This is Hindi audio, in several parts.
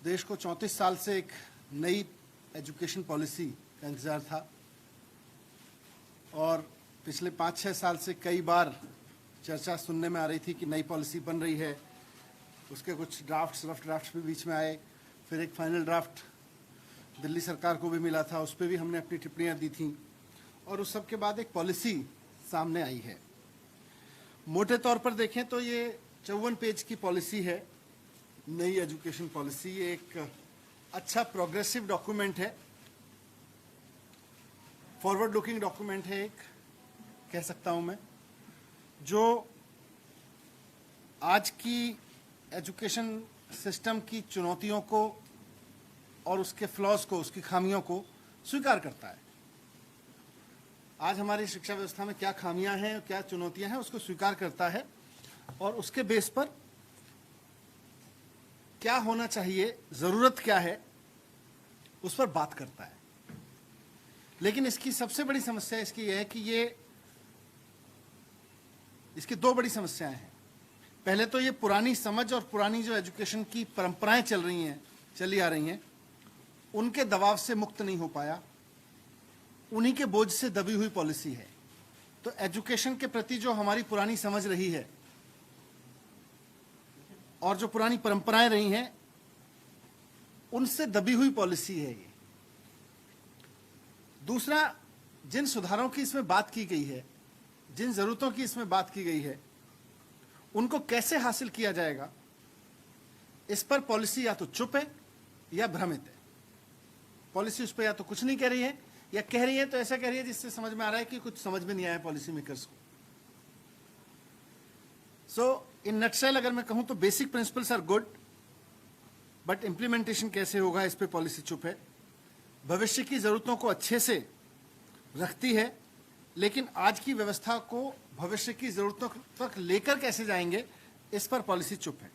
देश को 34 साल से एक नई एजुकेशन पॉलिसी का इंतजार था और पिछले 5-6 साल से कई बार चर्चा सुनने में आ रही थी कि नई पॉलिसी बन रही है। उसके कुछ ड्राफ्ट्स, रफ ड्राफ्ट्स भी बीच में आए, फिर एक फाइनल ड्राफ्ट दिल्ली सरकार को भी मिला था, उस पर भी हमने अपनी टिप्पणियां दी थीं और उस सब के बाद एक पॉलिसी सामने आई है। मोटे तौर पर देखें तो ये 54 पेज की पॉलिसी है, नई एजुकेशन पॉलिसी। ये एक अच्छा प्रोग्रेसिव डॉक्यूमेंट है, फॉरवर्ड लुकिंग डॉक्यूमेंट है, एक कह सकता हूं मैं, जो आज की एजुकेशन सिस्टम की चुनौतियों को और उसके फ्लॉज को, उसकी खामियों को स्वीकार करता है। आज हमारी शिक्षा व्यवस्था में क्या खामियां हैं, क्या चुनौतियां हैं, उसको स्वीकार करता है और उसके बेस पर क्या होना चाहिए, जरूरत क्या है, उस पर बात करता है। लेकिन इसकी सबसे बड़ी समस्या इसकी यह है कि इसकी दो बड़ी समस्याएं हैं। पहले तो ये पुरानी समझ और पुरानी जो एजुकेशन की परंपराएं चली आ रही हैं, उनके दबाव से मुक्त नहीं हो पाया, उन्हीं के बोझ से दबी हुई पॉलिसी है। तो एजुकेशन के प्रति जो हमारी पुरानी समझ रही है और जो पुरानी परंपराएं रही हैं, उनसे दबी हुई पॉलिसी है ये। दूसरा, जिन सुधारों की इसमें बात की गई है, जिन जरूरतों की इसमें बात की गई है, उनको कैसे हासिल किया जाएगा, इस पर पॉलिसी या तो चुप है या भ्रमित है। पॉलिसी उस पर या तो कुछ नहीं कह रही है या कह रही है तो ऐसा कह रही है जिससे समझ में आ रहा है कि कुछ समझ में नहीं आया पॉलिसी मेकर्स को। सो इन नटशेल अगर मैं कहूं तो basic principles are good, but implementation कैसे होगा इस पे पॉलिसी चुप है। भविष्य की जरूरतों को अच्छे से रखती है, लेकिन आज की व्यवस्था को भविष्य की जरूरतों तक लेकर कैसे जाएंगे, इस पर पॉलिसी चुप है।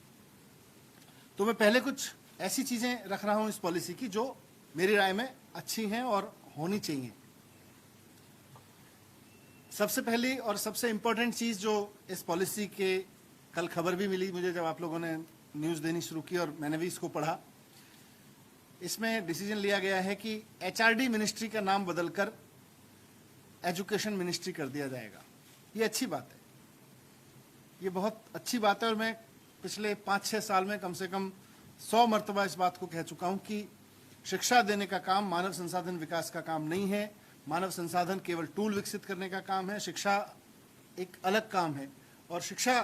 तो मैं पहले कुछ ऐसी चीजें रख रहा हूं इस पॉलिसी की जो मेरी राय में अच्छी हैं और होनी चाहिए। सबसे पहली और सबसे इंपॉर्टेंट चीज जो इस पॉलिसी के, कल खबर भी मिली मुझे जब आप लोगों ने न्यूज देनी शुरू की और मैंने भी इसको पढ़ा, इसमें डिसीजन लिया गया है कि एचआरडी मिनिस्ट्री का नाम बदलकर एजुकेशन मिनिस्ट्री कर दिया जाएगा। ये अच्छी बात है, ये बहुत अच्छी बात है और मैं पिछले 5-6 साल में कम से कम 100 मरतबा इस बात को कह चुका हूं कि शिक्षा देने का काम मानव संसाधन विकास का काम नहीं है। मानव संसाधन केवल टूल विकसित करने का काम है, शिक्षा एक अलग काम है और शिक्षा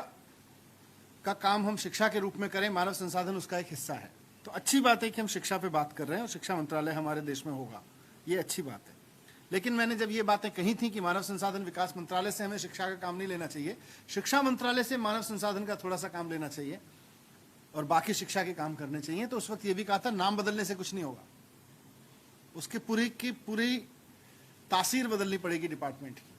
का काम हम शिक्षा के रूप में करें, मानव संसाधन उसका एक हिस्सा है। तो अच्छी बात है कि हम शिक्षा पे बात कर रहे हैं और शिक्षा मंत्रालय हमारे देश में होगा, ये अच्छी बात है। लेकिन मैंने जब ये बातें कही थी कि मानव संसाधन विकास मंत्रालय से हमें शिक्षा का काम नहीं लेना चाहिए, शिक्षा मंत्रालय से मानव संसाधन का थोड़ा सा काम लेना चाहिए और बाकी शिक्षा के काम करने चाहिए, तो उस वक्त ये भी कहा था नाम बदलने से कुछ नहीं होगा, उसकी पूरी की पूरी तासीर बदलनी पड़ेगी डिपार्टमेंट की,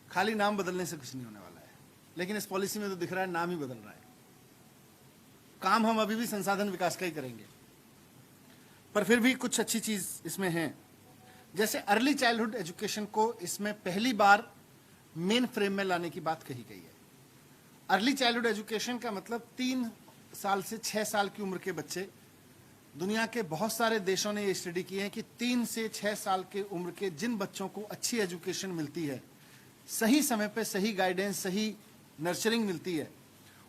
खाली नाम बदलने से कुछ नहीं होने वाला है। लेकिन इस पॉलिसी में तो दिख रहा है नाम ही बदल रहा है, काम हम अभी भी संसाधन विकास का ही करेंगे। पर फिर भी कुछ अच्छी चीज इसमें है, जैसे अर्ली चाइल्डहुड एजुकेशन को इसमें पहली बार मेन फ्रेम में लाने की बात कही गई है। अर्ली चाइल्डहुड एजुकेशन का मतलब 3 साल से 6 साल की उम्र के बच्चे, दुनिया के बहुत सारे देशों ने ये स्टडी की है कि 3 से 6 साल के उम्र के जिन बच्चों को अच्छी एजुकेशन मिलती है, सही समय पे सही गाइडेंस, सही नर्चरिंग मिलती है,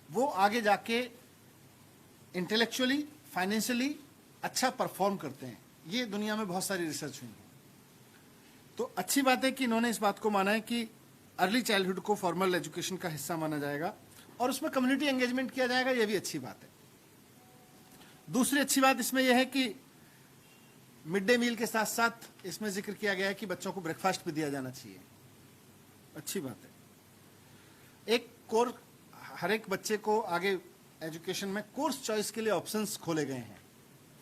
वो आगे जाके इंटेलेक्चुअली, फाइनेंशियली अच्छा परफॉर्म करते हैं। ये दुनिया में बहुत सारी रिसर्च हुई है। तो अच्छी बात है कि इन्होंने इस बात को माना है कि अर्ली चाइल्डहुड को फॉर्मल एजुकेशन का हिस्सा माना जाएगा और उसमें कम्युनिटी एंगेजमेंट किया जाएगा, यह भी अच्छी बात है। दूसरी अच्छी बात इसमें यह है कि मिड डे मील के साथ साथ इसमें जिक्र किया गया है कि बच्चों को ब्रेकफास्ट भी दिया जाना चाहिए, अच्छी बात है। एक कोर्स, हर एक बच्चे को आगे एजुकेशन में कोर्स चॉइस के लिए ऑप्शंस खोले गए हैं।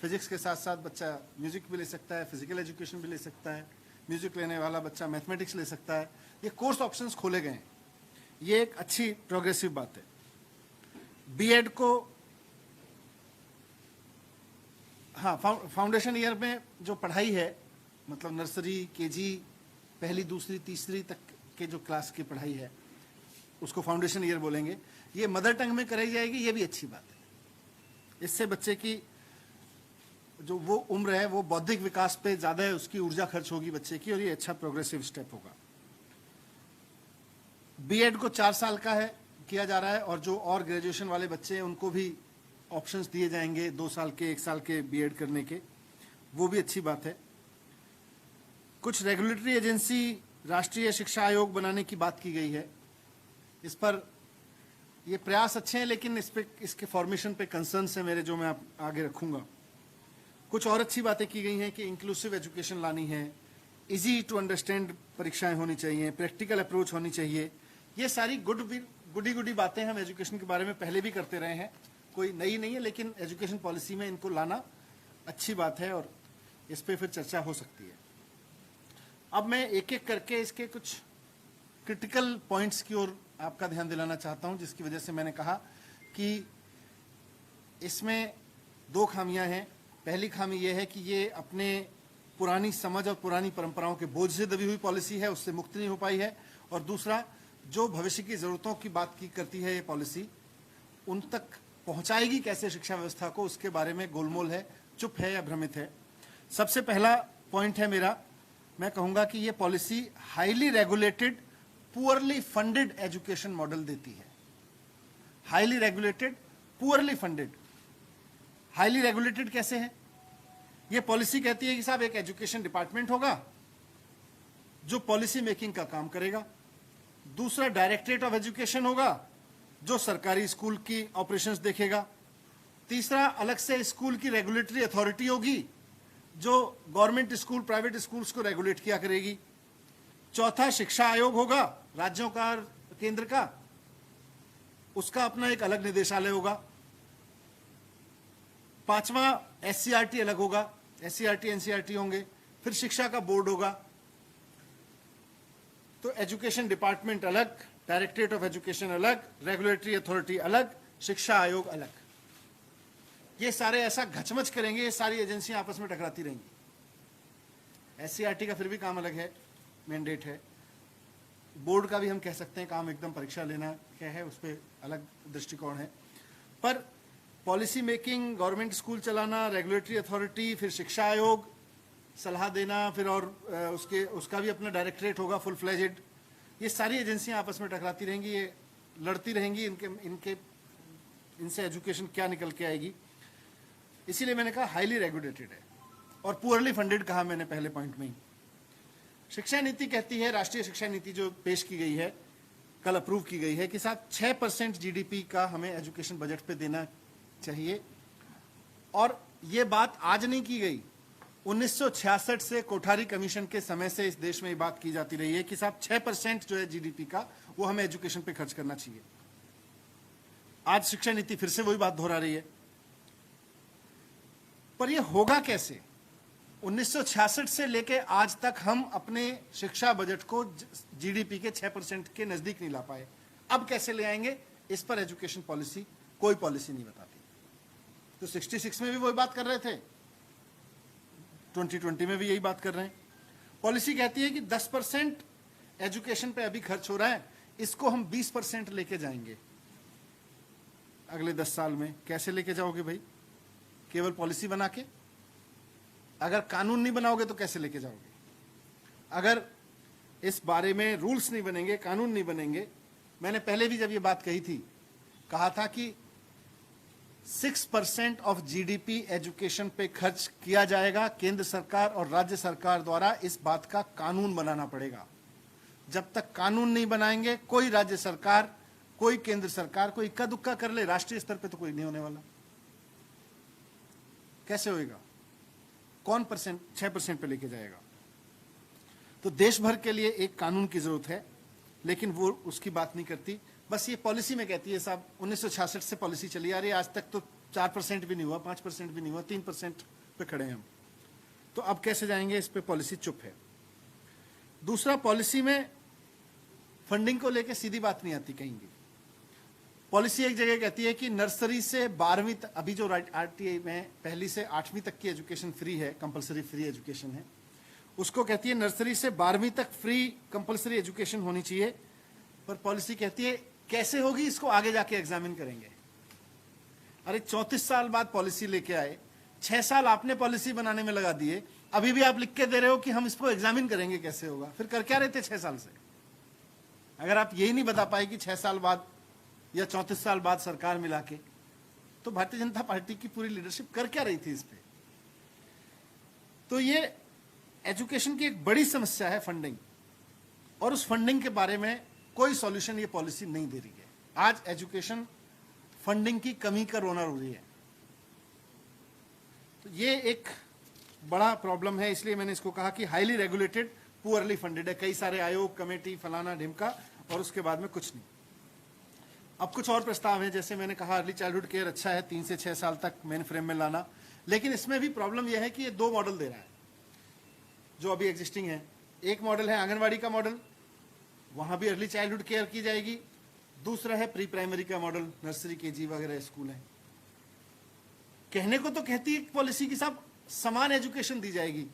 फिजिक्स के साथ साथ बच्चा म्यूजिक भी ले सकता है, फिजिकल एजुकेशन भी ले सकता है, म्यूजिक लेने वाला बच्चा मैथमेटिक्स ले सकता है, ये कोर्स ऑप्शंस खोले गए हैं, ये एक अच्छी प्रोग्रेसिव बात है। बीएड को, हाँ, फाउंडेशन ईयर में जो पढ़ाई है, मतलब नर्सरी, केजी, पहली, दूसरी, तीसरी तक के जो क्लास की पढ़ाई है, उसको फाउंडेशन ईयर बोलेंगे, ये मदर टंग में कराई जाएगी, ये भी अच्छी बात है। इससे बच्चे की जो वो उम्र है वो बौद्धिक विकास पे ज्यादा है, उसकी ऊर्जा खर्च होगी बच्चे की, और ये अच्छा प्रोग्रेसिव स्टेप होगा। बीएड को 4 साल का है किया जा रहा है, और जो और ग्रेजुएशन वाले बच्चे हैं उनको भी ऑप्शंस दिए जाएंगे 2 साल के 1 साल के बीएड करने के, वो भी अच्छी बात है। कुछ रेगुलेटरी एजेंसी राष्ट्रीय शिक्षा आयोग बनाने की बात की गई है। इस पर ये प्रयास अच्छे हैं, लेकिन इस पे इसके फॉर्मेशन पे कंसर्न्स है मेरे, जो मैं आगे रखूंगा। कुछ और अच्छी बातें की गई हैं कि इंक्लूसिव एजुकेशन लानी है, इजी टू अंडरस्टैंड परीक्षाएं होनी चाहिए, प्रैक्टिकल अप्रोच होनी चाहिए। ये सारी गुडी बातें हम एजुकेशन के बारे में पहले भी करते रहे हैं, कोई नई नहीं है, लेकिन एजुकेशन पॉलिसी में इनको लाना अच्छी बात है और इस पर फिर चर्चा हो सकती है। अब मैं एक एक करके इसके कुछ क्रिटिकल पॉइंट्स की ओर आपका ध्यान दिलाना चाहता हूं, जिसकी वजह से मैंने कहा कि इसमें 2 खामियां हैं। पहली खामी यह है कि ये अपने पुरानी समझ और पुरानी परंपराओं के बोझ से दबी हुई पॉलिसी है, उससे मुक्त नहीं हो पाई है। और दूसरा, जो भविष्य की जरूरतों की बात की करती है ये पॉलिसी, उन तक पहुंचाएगी कैसे शिक्षा व्यवस्था को, उसके बारे में गोलमोल है, चुप है या भ्रमित है। सबसे पहला पॉइंट है मेरा, मैं कहूंगा कि ये policy highly regulated poorly funded education model देती है। Highly regulated poorly funded. Highly regulated कैसे है? ये पॉलिसी कहती है कि साहब एक एजुकेशन डिपार्टमेंट होगा जो पॉलिसी मेकिंग का काम करेगा, दूसरा डायरेक्टरेट ऑफ एजुकेशन होगा जो सरकारी स्कूल की ऑपरेशंस देखेगा, तीसरा अलग से स्कूल की रेगुलेटरी अथॉरिटी होगी जो गवर्नमेंट स्कूल प्राइवेट स्कूल्स को रेगुलेट किया करेगी, चौथा शिक्षा आयोग होगा राज्यों का केंद्र का, उसका अपना एक अलग निदेशालय होगा, पांचवा एससीईआरटी अलग होगा, एससीईआरटी एनसीईआरटी होंगे, फिर शिक्षा का बोर्ड होगा। तो एजुकेशन डिपार्टमेंट अलग, डायरेक्टरेट ऑफ एजुकेशन अलग, रेगुलेटरी अथॉरिटी अलग, शिक्षा आयोग अलग। ये सारे ऐसा घचमच करेंगे, ये सारी एजेंसियां आपस में टकराती रहेंगी। एससीईआरटी का फिर भी काम अलग है, मैंडेट है। बोर्ड का भी हम कह सकते हैं काम एकदम परीक्षा लेना क्या है, उस पर अलग दृष्टिकोण है। पर पॉलिसी मेकिंग, गवर्नमेंट स्कूल चलाना, रेगुलेटरी अथॉरिटी, फिर शिक्षा आयोग, सलाह देना, फिर और उसका भी अपना डायरेक्टरेट होगा फुल फ्लेजेड। ये सारी एजेंसियां आपस में टकराती रहेंगी, ये लड़ती रहेंगी, इनसे एजुकेशन क्या निकल के आएगी। इसीलिए मैंने कहा हाईली रेगुलेटेड है और पुअरली फंडेड कहा मैंने पहले पॉइंट में ही। शिक्षा नीति कहती है, राष्ट्रीय शिक्षा नीति जो पेश की गई है, कल अप्रूव की गई है, कि साहब 6% जीडीपी का हमें एजुकेशन बजट पे देना चाहिए। और ये बात आज नहीं की गई, 1966 से कोठारी कमीशन के समय से इस देश में ये बात की जाती रही है कि साहब 6% जो है जीडीपी का वो हमें एजुकेशन पे खर्च करना चाहिए। आज शिक्षा नीति फिर से वही बात दोहरा रही है। पर ये होगा कैसे? 1966 से लेके आज तक हम अपने शिक्षा बजट को जीडीपी के 6% के नजदीक नहीं ला पाए। अब कैसे ले आएंगे? इस पर एजुकेशन पॉलिसी कोई पॉलिसी नहीं बताती। तो 66 में भी वही बात कर रहे थे, 2020 में भी यही बात कर रहे हैं। पॉलिसी कहती है कि 10% एजुकेशन पे अभी खर्च हो रहा है, इसको हम 20% लेके जाएंगे अगले 10 साल में। कैसे लेके जाओगे भाई? केवल पॉलिसी बना के? अगर कानून नहीं बनाओगे तो कैसे लेके जाओगे? अगर इस बारे में रूल्स नहीं बनेंगे, कानून नहीं बनेंगे। मैंने पहले भी जब ये बात कही थी, कहा था कि 6% ऑफ जीडीपी एजुकेशन पे खर्च किया जाएगा। केंद्र सरकार और राज्य सरकार द्वारा इस बात का कानून बनाना पड़ेगा। जब तक कानून नहीं बनाएंगे, कोई राज्य सरकार, कोई केंद्र सरकार, कोई इक्का दुक्का कर ले, राष्ट्रीय स्तर पे तो कोई नहीं होने वाला। कैसे होएगा? कौन 6% पे लेके जाएगा? तो देश भर के लिए एक कानून की जरूरत है, लेकिन वो उसकी बात नहीं करती। बस ये पॉलिसी में कहती है साहब 1966 से पॉलिसी चली आ रही है, आज तक तो 4% भी नहीं हुआ, 5% भी नहीं हुआ, 3% पे खड़े हैं हम। तो अब कैसे जाएंगे? इस पे पॉलिसी चुप है। दूसरा, पॉलिसी में फंडिंग को लेके सीधी बात नहीं आती कहीं भी। पॉलिसी एक जगह कहती है कि नर्सरी से 12वीं तक, अभी जो आरटीआई में 1ली से 8वीं तक की एजुकेशन फ्री है, कंपलसरी फ्री एजुकेशन है, उसको कहती है नर्सरी से 12वीं तक फ्री कंपलसरी एजुकेशन होनी चाहिए। पर पॉलिसी कहती है कैसे होगी, इसको आगे जाके एग्जामिन करेंगे। अरे 34 साल बाद पॉलिसी लेके आए, 6 साल आपने पॉलिसी बनाने में लगा दिए, अभी भी आप लिख के दे रहे हो कि हम इसको एग्जामिन करेंगे, कैसे होगा? फिर कर क्या रहे थे 6 साल से? अगर आप यही नहीं बता पाए कि 6 साल बाद या 34 साल बाद सरकार मिला के, तो भारतीय जनता पार्टी की पूरी लीडरशिप कर क्या रही थी इस पे? तो ये एजुकेशन की एक बड़ी समस्या है, फंडिंग, और उस फंडिंग के बारे में कोई सॉल्यूशन ये पॉलिसी नहीं दे रही है। आज एजुकेशन फंडिंग की कमी का रोना रो रही है, तो ये एक बड़ा प्रॉब्लम है। इसलिए मैंने इसको कहा कि हाईली रेगुलेटेड, पुअरली फंडेड है। कई सारे आयोग, कमेटी, फलाना ढिमका, और उसके बाद में कुछ नहीं। अब कुछ और प्रस्ताव हैं, जैसे मैंने कहा अर्ली चाइल्डहुड केयर अच्छा है, 3 से 6 साल तक मेन फ्रेम में लाना, लेकिन इसमें भी प्रॉब्लम यह है कि ये 2 मॉडल दे रहा है जो अभी एग्जिस्टिंग है। एक मॉडल है आंगनवाड़ी का मॉडल, वहां भी अर्ली चाइल्डहुड केयर की जाएगी। दूसरा है प्री प्राइमरी का मॉडल, नर्सरी, केजी वगैरह स्कूल है। कहने को तो कहती है पॉलिसी की साहब समान एजुकेशन दी जाएगी,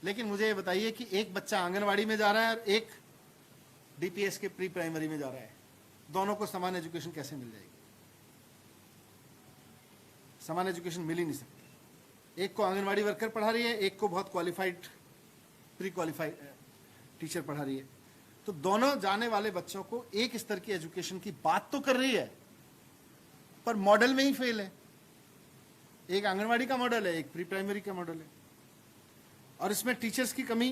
लेकिन मुझे ये बताइए कि एक बच्चा आंगनवाड़ी में जा रहा है और एक डीपीएस के प्री प्राइमरी में जा रहा है, दोनों को समान एजुकेशन कैसे मिल जाएगी? समान एजुकेशन मिल ही नहीं सकती। एक को आंगनवाड़ी वर्कर पढ़ा रही है, एक को बहुत क्वालिफाइड प्री क्वालिफाइड टीचर पढ़ा रही है, तो दोनों जाने वाले बच्चों को एक स्तर की एजुकेशन की बात तो कर रही है, पर मॉडल में ही फेल है। एक आंगनवाड़ी का मॉडल है, एक प्री प्राइमरी का मॉडल है, और इसमें टीचर्स की कमी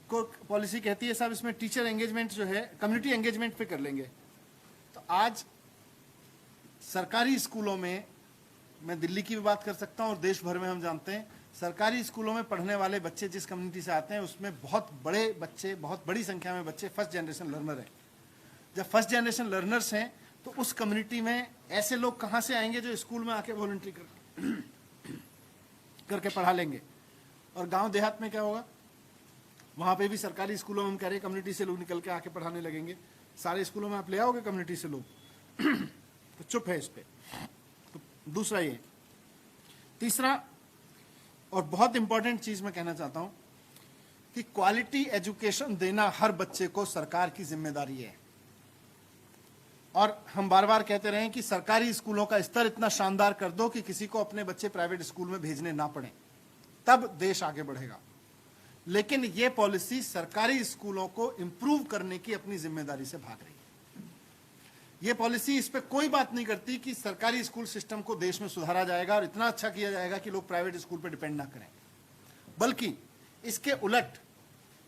को पॉलिसी कहती है साहब इसमें टीचर एंगेजमेंट जो है कम्युनिटी एंगेजमेंट पे कर लेंगे। तो आज सरकारी स्कूलों में, मैं दिल्ली की भी बात कर सकता हूं और देश भर में हम जानते हैं, सरकारी स्कूलों में पढ़ने वाले बच्चे जिस कम्युनिटी से आते हैं उसमें बहुत बड़े बच्चे, बहुत बड़ी संख्या में बच्चे फर्स्ट जनरेशन लर्नर हैं। जब फर्स्ट जनरेशन लर्नर्स हैं तो उस कम्युनिटी में ऐसे लोग कहाँ से आएंगे जो स्कूल में आके वॉलंटरी करके पढ़ा लेंगे? और गांव देहात में क्या होगा? वहां पे भी सरकारी स्कूलों में हम कह रहे हैं कम्युनिटी से लोग निकल के आके पढ़ाने लगेंगे। सारे स्कूलों में आप ले आओगे कम्युनिटी से लोग? तो चुप है इस पे। तो दूसरा ये। तीसरा और बहुत इंपॉर्टेंट चीज मैं कहना चाहता हूं कि क्वालिटी एजुकेशन देना हर बच्चे को सरकार की जिम्मेदारी है। और हम बार बार कहते रहे कि सरकारी स्कूलों का स्तर इतना शानदार कर दो कि किसी को अपने बच्चे प्राइवेट स्कूल में भेजने ना पड़े, तब देश आगे बढ़ेगा। लेकिन यह पॉलिसी सरकारी स्कूलों को इंप्रूव करने की अपनी जिम्मेदारी से भाग रही है। यह पॉलिसी इस पे कोई बात नहीं करती कि सरकारी स्कूल सिस्टम को देश में सुधारा जाएगा और इतना अच्छा किया जाएगा कि लोग प्राइवेट स्कूल पर डिपेंड ना करें, बल्कि इसके उलट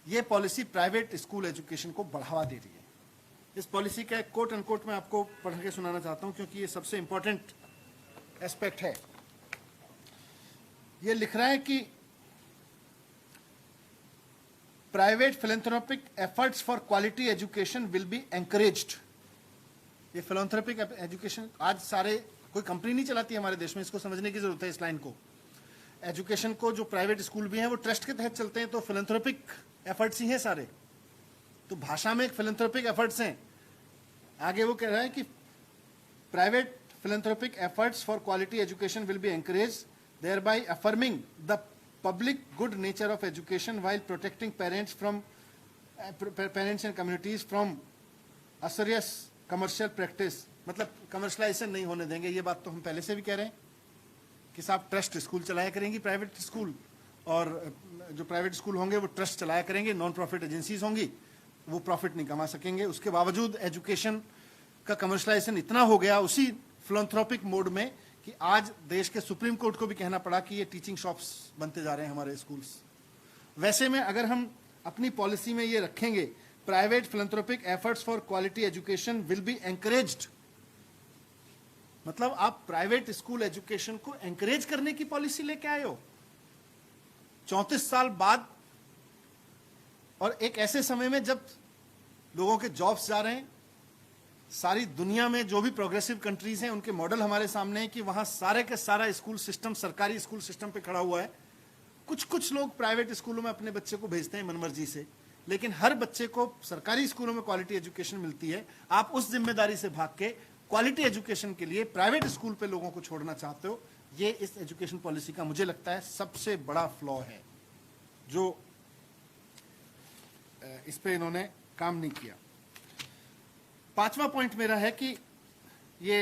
यह पॉलिसी प्राइवेट स्कूल एजुकेशन को बढ़ावा दे रही है। इस पॉलिसी का एक कोट अनकोट मैं आपको पढ़ के सुनाना चाहता हूं, क्योंकि ये सबसे इंपॉर्टेंट एस्पेक्ट है। ये लिख रहा है कि private philanthropic efforts for quality education will be encouraged. ये फिलैंथ्रोपिक एजुकेशन आज सारे, कोई कंपनी नहीं चलाती हमारे देश में, इसको समझने की जरूरत है इस लाइन को। एजुकेशन को जो प्राइवेट स्कूल भी हैं वो ट्रस्ट के तहत चलते हैं, तो फिलैंथ्रोपिक एफर्ट्स ही हैं सारे। तो भाषा में एक फिलैंथ्रोपिक एफर्ट्स हैं। आगे वो कह रहा है कि private philanthropic efforts for quality education will be encouraged, thereby affirming the public good nature of education while protecting parents and communities from usurious commercial practice। मतलब कमर्शलाइजेशन नहीं होने देंगे। ये बात तो हम पहले से भी कह रहे हैं कि साहब ट्रस्ट स्कूल चलाया करेंगी प्राइवेट स्कूल, और जो प्राइवेट स्कूल होंगे वो ट्रस्ट चलाया करेंगे, नॉन प्रॉफिट एजेंसीज होंगी, वो प्रॉफिट नहीं कमा सकेंगे। उसके बावजूद एजुकेशन का कमर्शलाइजेशन इतना हो गया उसी फिलैंथ्रोपिक मोड में कि आज देश के सुप्रीम कोर्ट को भी कहना पड़ा कि ये टीचिंग शॉप्स बनते जा रहे हैं हमारे स्कूल्स। वैसे में अगर हम अपनी पॉलिसी में ये रखेंगे private philanthropic efforts for quality education will be encouraged, मतलब आप प्राइवेट स्कूल एजुकेशन को एनकरेज करने की पॉलिसी लेके आए हो 34 साल बाद, और एक ऐसे समय में जब लोगों के जॉब्स जा रहे हैं। सारी दुनिया में जो भी प्रोग्रेसिव कंट्रीज हैं उनके मॉडल हमारे सामने है कि वहां सारे के सारा स्कूल सिस्टम सरकारी स्कूल सिस्टम पे खड़ा हुआ है। कुछ लोग प्राइवेट स्कूलों में अपने बच्चे को भेजते हैं मनमर्जी से, लेकिन हर बच्चे को सरकारी स्कूलों में क्वालिटी एजुकेशन मिलती है। आप उस जिम्मेदारी से भाग के क्वालिटी एजुकेशन के लिए प्राइवेट स्कूल पे लोगों को छोड़ना चाहते हो। ये इस एजुकेशन पॉलिसी का मुझे लगता है सबसे बड़ा फ्लॉ है, जो इस पे इन्होंने काम नहीं किया। 5वां पॉइंट मेरा है कि ये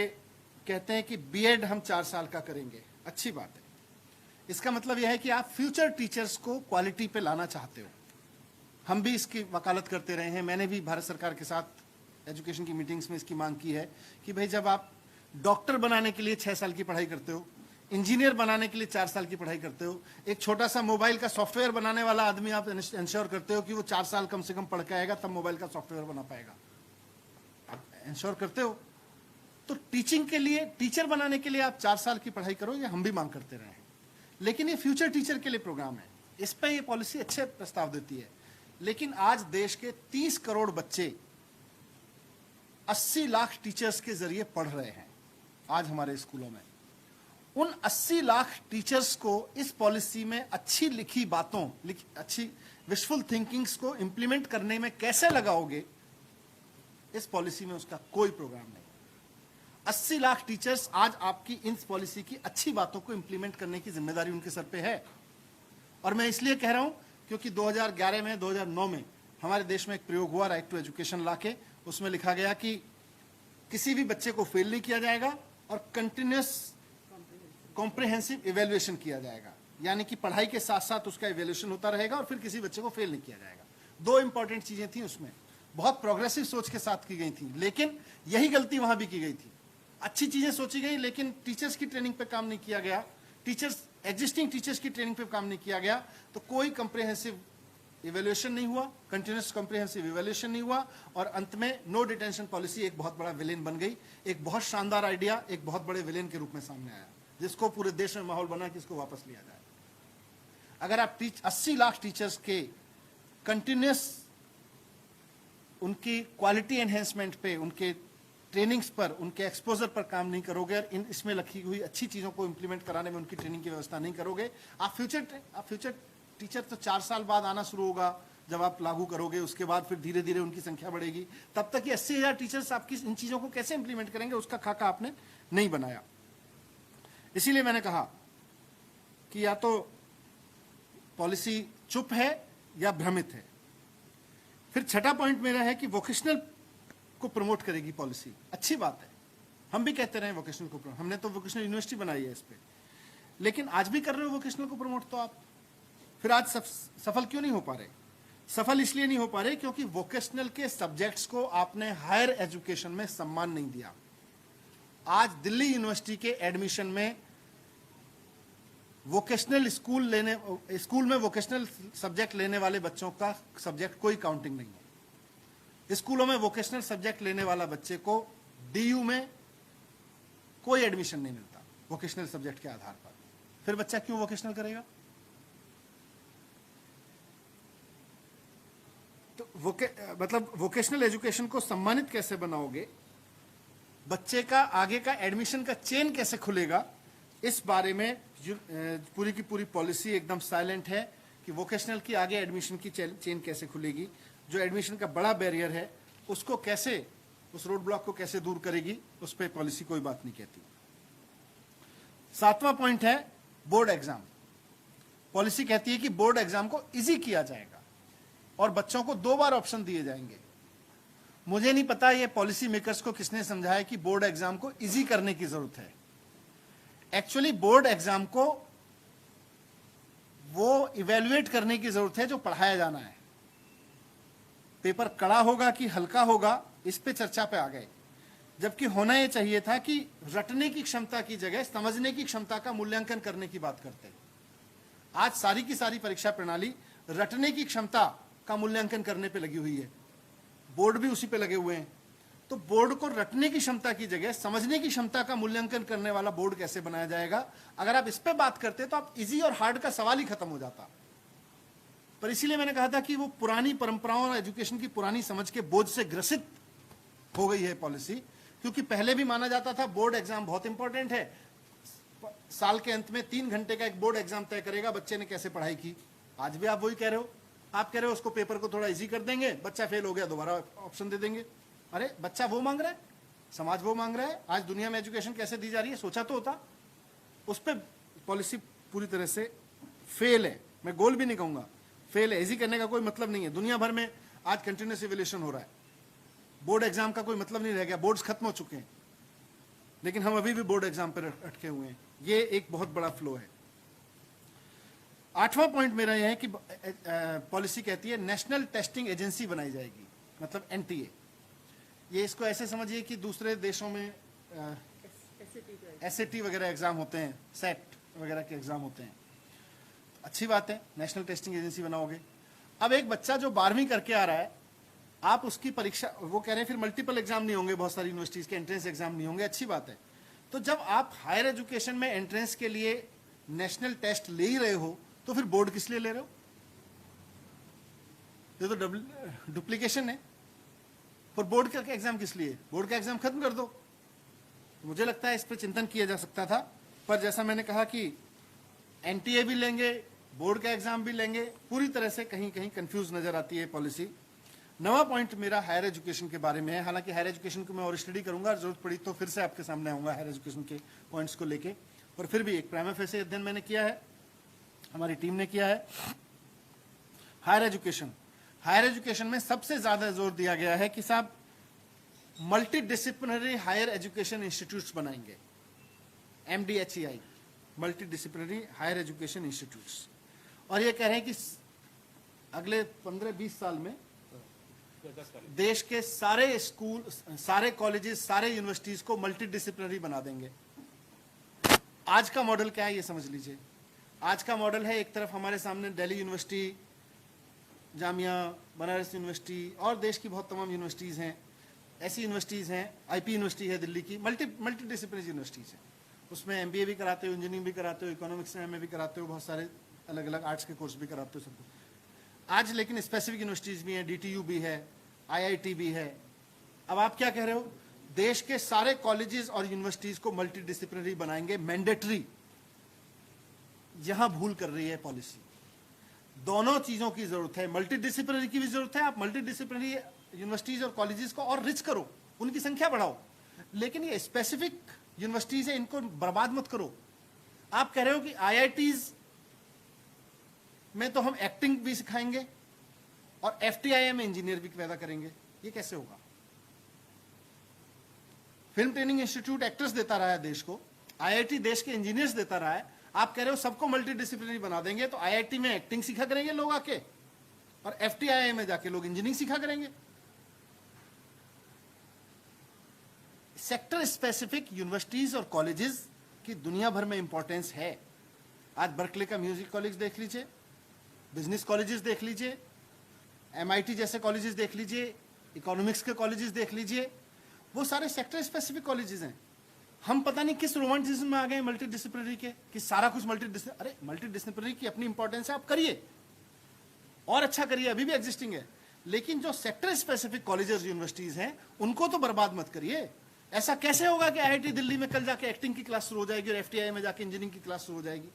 कहते हैं कि बीएड हम 4 साल का करेंगे। अच्छी बात है, इसका मतलब यह है कि आप फ्यूचर टीचर्स को क्वालिटी पे लाना चाहते हो। हम भी इसकी वकालत करते रहे हैं। मैंने भी भारत सरकार के साथ एजुकेशन की मीटिंग्स में इसकी मांग की है कि भाई जब आप डॉक्टर बनाने के लिए 6 साल की पढ़ाई करते हो, इंजीनियर बनाने के लिए 4 साल की पढ़ाई करते हो, एक छोटा सा मोबाइल का सॉफ्टवेयर बनाने वाला आदमी आप इंश्योर करते हो कि वो 4 साल कम से कम पढ़ के आएगा तब मोबाइल का सॉफ्टवेयर बना पाएगा, आप इंश्योर करते हो। तो टीचिंग के लिए, टीचर बनाने के लिए आप 4 साल की पढ़ाई करो, ये हम भी मांग करते रहे हैं। लेकिन ये फ्यूचर टीचर के लिए प्रोग्राम है, इस पर ये पॉलिसी अच्छे प्रस्ताव देती है। लेकिन आज देश के 30 करोड़ बच्चे 80 लाख टीचर्स के जरिए पढ़ रहे हैं आज हमारे स्कूलों में। उन 80 लाख टीचर्स को इस पॉलिसी में अच्छी लिखी बातों, अच्छी विशफुल थिंकिंग्स को इंप्लीमेंट करने में कैसे लगाओगे, इस पॉलिसी में उसका कोई प्रोग्राम नहीं। 80 लाख टीचर्स आज आपकी इन पॉलिसी की अच्छी बातों को इंप्लीमेंट करने की जिम्मेदारी उनके सर पे है। और मैं इसलिए कह रहा हूं क्योंकि 2011 में, 2009 में हमारे देश में एक प्रयोग हुआ राइट टू एजुकेशन ला के। उसमें लिखा गया कि किसी भी बच्चे को फेल नहीं किया जाएगा और कंटिन्यूअस कॉम्प्रिहेंसिव इवैल्यूएशन किया जाएगा, यानी कि पढ़ाई के साथ साथ उसका इवैल्यूएशन होता रहेगा और फिर किसी बच्चे को फेल नहीं किया जाएगा। 2 इंपॉर्टेंट चीजें थी उसमें, बहुत प्रोग्रेसिव सोच के साथ की गई थी, लेकिन यही गलती वहां भी की गई थी। अच्छी चीजें सोची गई लेकिन टीचर्स की ट्रेनिंग पे काम नहीं किया गया, एग्जिस्टिंग टीचर्स की ट्रेनिंग पे काम नहीं किया गया, तो कोई कंप्रिहेंसिव इवैल्यूएशन नहीं हुआ, कंटिन्यूअस कॉम्प्रिहेंसिव इवैल्यूएशन नहीं हुआ और अंत में नो डिटेंशन पॉलिसी एक बहुत बड़ा विलेन बन गई। एक बहुत शानदार आइडिया एक बहुत बड़े विलेन के रूप में सामने आया, जिसको पूरे देश में माहौल बना कि इसको वापस लिया जाए। अगर आप 80 लाख टीचर्स के कंटिन्यूअस उनकी क्वालिटी एनहेंसमेंट पे, उनके ट्रेनिंग्स पर, उनके एक्सपोजर पर काम नहीं करोगे और इसमें लिखी हुई अच्छी चीजों को इंप्लीमेंट कराने में उनकी ट्रेनिंग की व्यवस्था नहीं करोगे, आप फ्यूचर टीचर तो 4 साल बाद आना शुरू होगा जब आप लागू करोगे, उसके बाद फिर धीरे धीरे उनकी संख्या बढ़ेगी। तब तक ये 80,000 टीचर्स आपकी इन चीजों को कैसे इंप्लीमेंट करेंगे, उसका खाका आपने नहीं बनाया। इसीलिए मैंने कहा कि या तो पॉलिसी चुप है या भ्रमित है। फिर छठा पॉइंट मेरा है कि वोकेशनल को प्रमोट करेगी पॉलिसी, अच्छी बात है, हम भी कहते रहे वोकेशनल को प्रमोट, हमने तो वोकेशनल यूनिवर्सिटी बनाई है इस पे, लेकिन आज भी कर रहे हो वोकेशनल को प्रमोट, तो आप फिर आज सफल क्यों नहीं हो पा रहे? सफल इसलिए नहीं हो पा रहे क्योंकि वोकेशनल के सब्जेक्ट्स को आपने हायर एजुकेशन में सम्मान नहीं दिया। आज दिल्ली यूनिवर्सिटी के एडमिशन में वोकेशनल स्कूल में वोकेशनल सब्जेक्ट लेने वाले बच्चों का सब्जेक्ट कोई काउंटिंग नहीं है। स्कूलों में वोकेशनल सब्जेक्ट लेने वाला बच्चे को डीयू में कोई एडमिशन नहीं मिलता वोकेशनल सब्जेक्ट के आधार पर। फिर बच्चा क्यों वोकेशनल करेगा? तो मतलब वोकेशनल एजुकेशन को सम्मानित कैसे बनाओगे, बच्चे का आगे का एडमिशन का चेन कैसे खुलेगा, इस बारे में पूरी की पूरी पॉलिसी एकदम साइलेंट है कि वोकेशनल की आगे एडमिशन की चेन कैसे खुलेगी, जो एडमिशन का बड़ा बैरियर है उसको कैसे, उस रोड ब्लॉक को कैसे दूर करेगी, उस पर पॉलिसी कोई बात नहीं कहती। 7वां पॉइंट है बोर्ड एग्जाम। पॉलिसी कहती है कि बोर्ड एग्जाम को इजी किया जाएगा और बच्चों को 2 बार ऑप्शन दिए जाएंगे। मुझे नहीं पता ये पॉलिसी मेकर्स को किसने समझाया कि बोर्ड एग्जाम को इजी करने की जरूरत है। एक्चुअली बोर्ड एग्जाम को वो इवेल्युएट करने की जरूरत है जो पढ़ाया जाना है। पेपर कड़ा होगा कि हल्का होगा, इस पे चर्चा पे आ गए, जबकि होना यह चाहिए था कि रटने की क्षमता की जगह समझने की क्षमता का मूल्यांकन करने की बात करते हैं। आज सारी की सारी परीक्षा प्रणाली रटने की क्षमता का मूल्यांकन करने पे लगी हुई है, बोर्ड भी उसी पे लगे हुए हैं। तो बोर्ड को रटने की क्षमता की जगह समझने की क्षमता का मूल्यांकन करने वाला बोर्ड कैसे बनाया जाएगा? अगर आप इस पे बात करते तो आप इजी और हार्ड का सवाल ही खत्म हो जाता। पर इसीलिए मैंने कहा था कि वो पुरानी परंपराओं और एजुकेशन की पुरानी समझ के बोझ से ग्रसित हो गई है पॉलिसी, क्योंकि पहले भी माना जाता था बोर्ड एग्जाम बहुत इंपॉर्टेंट है, साल के अंत में 3 घंटे का एक बोर्ड एग्जाम तय करेगा बच्चे ने कैसे पढ़ाई की। आज भी आप वही कह रहे हो, आप कह रहे हो उसको पेपर को थोड़ा इजी कर देंगे, बच्चा फेल हो गया दोबारा ऑप्शन दे देंगे। अरे बच्चा वो मांग रहा है, समाज वो मांग रहा है। आज दुनिया में एजुकेशन कैसे दी जा रही है सोचा तो होता। उस पर पॉलिसी पूरी तरह से फेल है, मैं गोल भी नहीं कहूंगा, फेल है। इजी करने का कोई मतलब नहीं है। दुनिया भर में आज कंटिन्यूस इवैल्यूएशन हो रहा है, बोर्ड एग्जाम का कोई मतलब नहीं रह गया, बोर्ड्स खत्म हो चुके हैं, लेकिन हम अभी भी बोर्ड एग्जाम पर अटके हुए हैं। ये एक बहुत बड़ा फ्लो है। 8वां पॉइंट मेरा यह है कि पॉलिसी कहती है नेशनल टेस्टिंग एजेंसी बनाई जाएगी, मतलब एनटीए। ये इसको ऐसे समझिए कि दूसरे देशों में एसएटी वगैरह एग्जाम होते हैं, सेट वगैरह के एग्जाम होते हैं। अच्छी बात है, नेशनल टेस्टिंग एजेंसी बनाओगे। अब एक बच्चा जो 12वीं करके आ रहा है, आप उसकी परीक्षा, वो कह रहे हैं फिर मल्टीपल एग्जाम नहीं होंगे, बहुत सारी यूनिवर्सिटीज के एंट्रेंस एग्जाम नहीं होंगे, अच्छी बात है। तो जब आप हायर एजुकेशन में एंट्रेंस के लिए नेशनल टेस्ट ले ही रहे हो, तो फिर बोर्ड किस लिए ले रहे हो? ये तो डुप्लीकेशन है। पर बोर्ड का एग्जाम किस लिए? बोर्ड का एग्जाम खत्म कर दो। तो मुझे लगता है इस पर चिंतन किया जा सकता था, पर जैसा मैंने कहा कि एनटीए भी लेंगे, बोर्ड का एग्जाम भी लेंगे, पूरी तरह से कहीं कहीं कंफ्यूज नजर आती है पॉलिसी। 9वां पॉइंट मेरा हायर एजुकेशन के बारे में है। हालांकि हायर एजुकेशन को मैं और स्टडी करूंगा, जरूरत पड़ी तो फिर से आपके सामने आऊंगा हायर एजुकेशन के पॉइंट्स को लेके, पर फिर भी एक प्राइमा फेसी अध्ययन मैंने किया है, हमारी टीम ने किया है। हायर एजुकेशन में सबसे ज्यादा जोर दिया गया है कि साहब multi disciplinary higher education institutes बनाएंगे, MDHEI, multi disciplinary higher education institutes. और ये कह रहे हैं कि अगले 15-20 साल में देश के सारे स्कूल, सारे कॉलेजेस, सारे यूनिवर्सिटीज को मल्टी डिसिप्लिनरी बना देंगे। आज का मॉडल क्या है ये समझ लीजिए। आज का मॉडल है, एक तरफ हमारे सामने दिल्ली यूनिवर्सिटी, जामिया, बनारस यूनिवर्सिटी और देश की बहुत तमाम यूनिवर्सिटीज़ हैं, ऐसी यूनिवर्सिटीज़ हैं, IP यूनिवर्सिटी है दिल्ली की, मल्टी डिसिप्लिनरी यूनिवर्सिटीज़ हैं। उसमें MBA भी कराते हो, इंजीनियरिंग भी कराते हो, इकोनॉमिक्स में MA भी कराते हो, बहुत सारे अलग अलग आर्ट्स के कोर्स भी कराते हो, सब कुछ। आज लेकिन स्पेसिफिक यूनिवर्सिटीज़ भी हैं, DTU भी है, IIT भी है। अब आप क्या कह रहे हो? देश के सारे कॉलेजेस और यूनिवर्सिटीज़ को मल्टी डिसिप्लिनरी बनाएंगे, मैंडेटरी। यहां भूल कर रही है पॉलिसी। दोनों चीजों की जरूरत है, मल्टी डिसिप्लिनरी की भी जरूरत है। आप मल्टी डिसिप्लिनरी यूनिवर्सिटीज और कॉलेजेस को और रिच करो, उनकी संख्या बढ़ाओ, लेकिन ये स्पेसिफिक यूनिवर्सिटीज है, इनको बर्बाद मत करो। आप कह रहे हो कि IITs में तो हम एक्टिंग भी सिखाएंगे और FTII में इंजीनियर भी पैदा करेंगे, ये कैसे होगा? फिल्म ट्रेनिंग इंस्टीट्यूट एक्टर्स देता रहा है देश को, IIT देश के इंजीनियर्स देता रहा है। आप कह रहे हो सबको मल्टी डिसिप्लिनरी बना देंगे, तो IIT में एक्टिंग सीखा करेंगे लोग आके, और FTII में जाके लोग इंजीनियरिंग सीखा करेंगे। सेक्टर स्पेसिफिक यूनिवर्सिटीज और कॉलेजेस की दुनिया भर में इंपॉर्टेंस है। आज बर्कले का म्यूजिक कॉलेज देख लीजिए, बिजनेस कॉलेजेस देख लीजिए, MIT जैसे कॉलेजेस देख लीजिए, इकोनॉमिक्स के कॉलेजेस देख लीजिए, वो सारे सेक्टर स्पेसिफिक कॉलेजेस हैं। हम पता नहीं किस रोमांटिज्म में आ गए मल्टी डिसिप्लिनरी के, कि सारा कुछ अरे मल्टी डिसिप्लिनरी की अपनी इंपॉर्टेंस है, आप करिए और अच्छा करिए, अभी भी एग्जिस्टिंग है। लेकिन जो सेक्टर स्पेसिफिक कॉलेजेस यूनिवर्सिटीज हैं, उनको तो बर्बाद मत करिए। ऐसा कैसे होगा कि IIT दिल्ली में कल जाके एक्टिंग की क्लास शुरू हो जाएगी और FTII में जाके इंजीनियरिंग की क्लास शुरू हो जाएगी,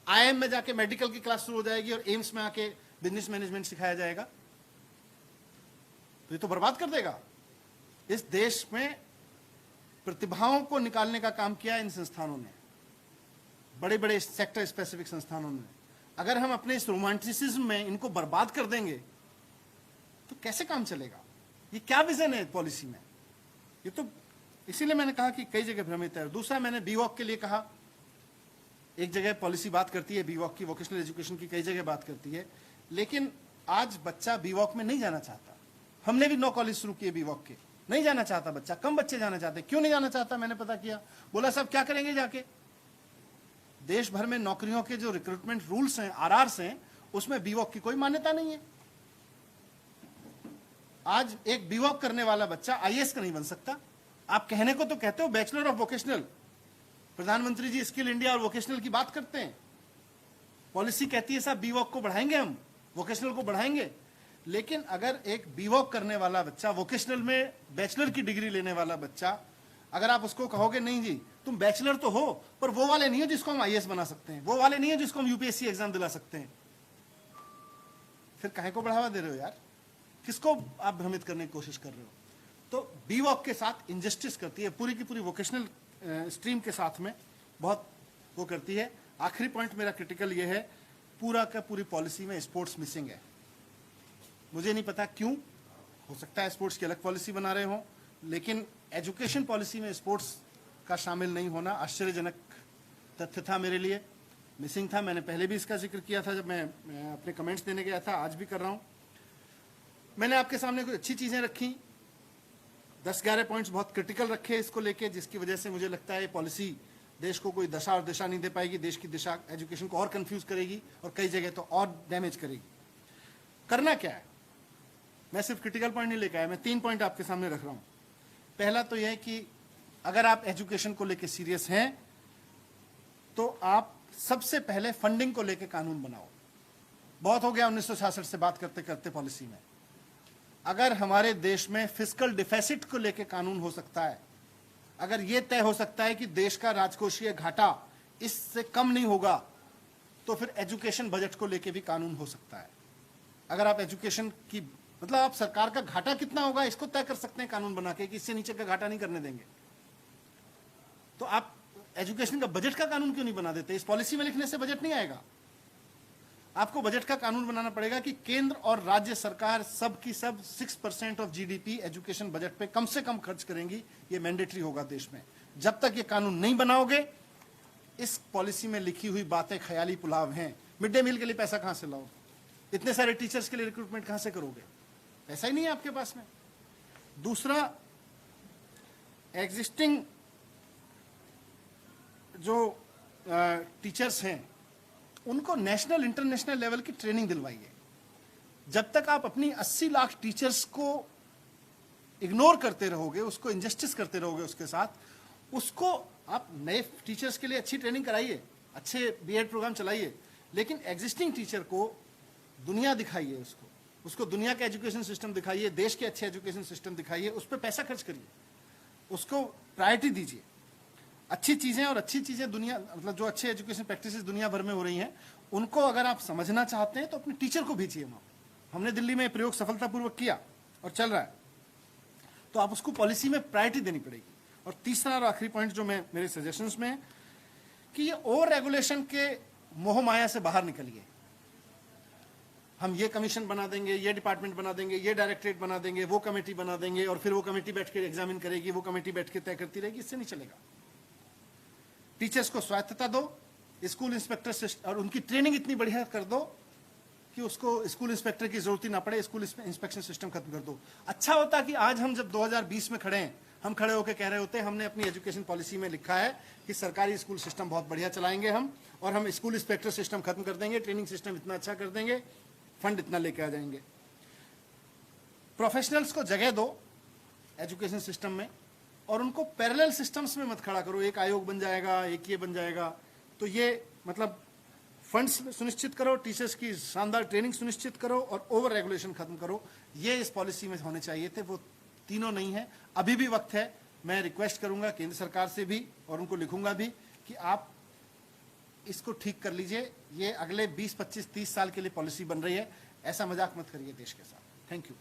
IIM में जाके मेडिकल की क्लास शुरू हो जाएगी और एम्स में आके बिजनेस मैनेजमेंट सिखाया जाएगा? तो ये तो बर्बाद कर देगा। इस देश में प्रतिभाओं को निकालने का काम किया इन संस्थानों ने, बड़े बड़े सेक्टर स्पेसिफिक संस्थानों ने। अगर हम अपने इस रोमांटिसिज्म में इनको बर्बाद कर देंगे तो कैसे काम चलेगा? ये क्या विजन है पॉलिसी में? ये तो इसीलिए मैंने कहा कि कई जगह भ्रमित है। दूसरा, मैंने BVOC के लिए कहा, एक जगह पॉलिसी बात करती है BVOC की, वोकेशनल एजुकेशन की कई जगह बात करती है, लेकिन आज बच्चा BVOC में नहीं जाना चाहता। हमने भी 9 कॉलेज शुरू किए BVOC के, नहीं जाना चाहता बच्चा, कम बच्चे जाना चाहते। क्यों नहीं जाना चाहता? मैंने पता किया, बोला साहब क्या करेंगे जाके? देश भर में नौकरियों के जो रिक्रूटमेंट रूल्स हैं, RRs हैं, उसमें BVOC की कोई मान्यता नहीं है। आज एक BVOC करने वाला बच्चा IAS का नहीं बन सकता। आप कहने को तो कहते हो बैचलर ऑफ वोकेशनल, प्रधानमंत्री जी स्किल इंडिया और वोकेशनल की बात करते हैं, पॉलिसी कहती है साहब BVOC को बढ़ाएंगे, हम वोकेशनल को बढ़ाएंगे। लेकिन अगर एक BVOC करने वाला बच्चा, वोकेशनल में बैचलर की डिग्री लेने वाला बच्चा, अगर आप उसको कहोगे नहीं जी तुम बैचलर तो हो, पर वो वाले नहीं हो जिसको हम IAS बना सकते हैं, वो वाले नहीं हो जिसको हम UPSC एग्जाम दिला सकते हैं, फिर काहे को बढ़ावा दे रहे हो यार? किसको आप भ्रमित करने की कोशिश कर रहे हो? तो BVOC के साथ इंजस्टिस करती है, पूरी की पूरी वोकेशनल स्ट्रीम के साथ में बहुत वो करती है। आखिरी पॉइंट मेरा क्रिटिकल ये है, पूरा का पूरी पॉलिसी में स्पोर्ट्स मिसिंग है। मुझे नहीं पता क्यों, हो सकता है स्पोर्ट्स की अलग पॉलिसी बना रहे हो, लेकिन एजुकेशन पॉलिसी में स्पोर्ट्स का शामिल नहीं होना आश्चर्यजनक तथ्य था मेरे लिए। मिसिंग था। मैंने पहले भी इसका जिक्र किया था जब मैं अपने कमेंट्स देने गया था, आज भी कर रहा हूं। मैंने आपके सामने कुछ अच्छी चीजें रखी, 10-11 पॉइंट्स बहुत क्रिटिकल रखे इसको लेके, जिसकी वजह से मुझे लगता है ये पॉलिसी देश को कोई दशा और दिशा नहीं दे पाएगी, देश की दिशा एजुकेशन को और कंफ्यूज करेगी और कई जगह तो और डैमेज करेगी। करना क्या है, मैं सिर्फ क्रिटिकल पॉइंट नहीं लेकर आया, मैं 3 पॉइंट आपके सामने रख रहा हूं। पहला तो यह है कि अगर आप एजुकेशन को लेकर सीरियस हैं तो आप सबसे पहले फंडिंग को लेकर कानून बनाओ। बहुत हो गया 1966 से बात करते करते पॉलिसी में। अगर हमारे देश में फिस्कल डिफिसिट को लेकर कानून हो सकता है, अगर यह तय हो सकता है कि देश का राजकोषीय घाटा इससे कम नहीं होगा, तो फिर एजुकेशन बजट को लेकर भी कानून हो सकता है। अगर आप एजुकेशन की मतलब आप सरकार का घाटा कितना होगा इसको तय कर सकते हैं कानून बना के कि इससे नीचे का घाटा नहीं करने देंगे, तो आप एजुकेशन का बजट का कानून क्यों नहीं बना देते? इस पॉलिसी में लिखने से बजट नहीं आएगा। आपको बजट का कानून बनाना पड़ेगा कि केंद्र और राज्य सरकार सब की सब 6% ऑफ जीडीपी एजुकेशन बजट पे कम से कम खर्च करेंगी। ये मैंडेटरी होगा देश में। जब तक ये कानून नहीं बनाओगे, इस पॉलिसी में लिखी हुई बातें ख्याली पुलाव हैं। मिड डे मील के लिए पैसा कहां से लाओ? इतने सारे टीचर्स के लिए रिक्रूटमेंट कहां से करोगे? पैसा ही नहीं है आपके पास में। दूसरा, एग्जिस्टिंग जो टीचर्स हैं उनको नेशनल इंटरनेशनल लेवल की ट्रेनिंग दिलवाइए। जब तक आप अपनी 80 लाख टीचर्स को इग्नोर करते रहोगे, उसको इंजस्टिस करते रहोगे उसके साथ, उसको आप नए टीचर्स के लिए अच्छी ट्रेनिंग कराइए, अच्छे बीएड प्रोग्राम चलाइए, लेकिन एग्जिस्टिंग टीचर को दुनिया दिखाइए, उसको दुनिया का एजुकेशन सिस्टम दिखाइए, देश के अच्छे एजुकेशन सिस्टम दिखाइए, उस पर पैसा खर्च करिए, उसको प्रायोरिटी दीजिए। अच्छी चीजें और अच्छी चीजें दुनिया मतलब जो अच्छे एजुकेशन प्रैक्टिसेस दुनिया भर में हो रही हैं, उनको अगर आप समझना चाहते हैं तो अपने टीचर को भेजिए वहां। हमने दिल्ली में प्रयोग सफलतापूर्वक किया और चल रहा है, तो आप उसको पॉलिसी में प्रायोरिटी देनी पड़ेगी। और तीसरा और आखिरी पॉइंट जो मैं मेरे सजेशंस में है कि ये ओवर रेगुलेशन के मोह माया से बाहर निकलिए। हम ये कमीशन बना देंगे, ये डिपार्टमेंट बना देंगे, ये डायरेक्टरेट बना देंगे, वो कमेटी बना देंगे और फिर वो कमेटी बैठ के एग्जामिन करेगी, वो कमेटी बैठ के तय करती रहेगी, इससे नहीं चलेगा। टीचर्स को स्वायत्तता दो, स्कूल इंस्पेक्टर से और उनकी ट्रेनिंग इतनी बढ़िया कर दो कि उसको स्कूल इंस्पेक्टर की जरूरत ही ना पड़े, स्कूल इंस्पेक्शन सिस्टम खत्म कर दो। अच्छा होता कि आज हम जब 2020 में खड़े हैं, हम खड़े होकर कह रहे होते हमने अपनी एजुकेशन पॉलिसी में लिखा है कि सरकारी स्कूल सिस्टम बहुत बढ़िया चलाएंगे हम, और हम स्कूल इंस्पेक्टर सिस्टम खत्म कर देंगे, ट्रेनिंग सिस्टम इतना अच्छा कर देंगे, फंड इतना लेके आ जाएंगे। प्रोफेशनल्स को जगह दो एजुकेशन सिस्टम में और उनको पैरेलल सिस्टम्स में मत खड़ा करो, एक आयोग बन जाएगा, एक ये बन जाएगा। तो ये मतलब फंड्स सुनिश्चित करो, टीचर्स की शानदार ट्रेनिंग सुनिश्चित करो और ओवर रेगुलेशन खत्म करो। ये इस पॉलिसी में होने चाहिए थे, वो तीनों नहीं है। अभी भी वक्त है, मैं रिक्वेस्ट करूंगा केंद्र सरकार से भी और उनको लिखूंगा भी कि आप इसको ठीक कर लीजिए। ये अगले 20, 25, 30 साल के लिए पॉलिसी बन रही है, ऐसा मजाक मत करिए देश के साथ। Thank you.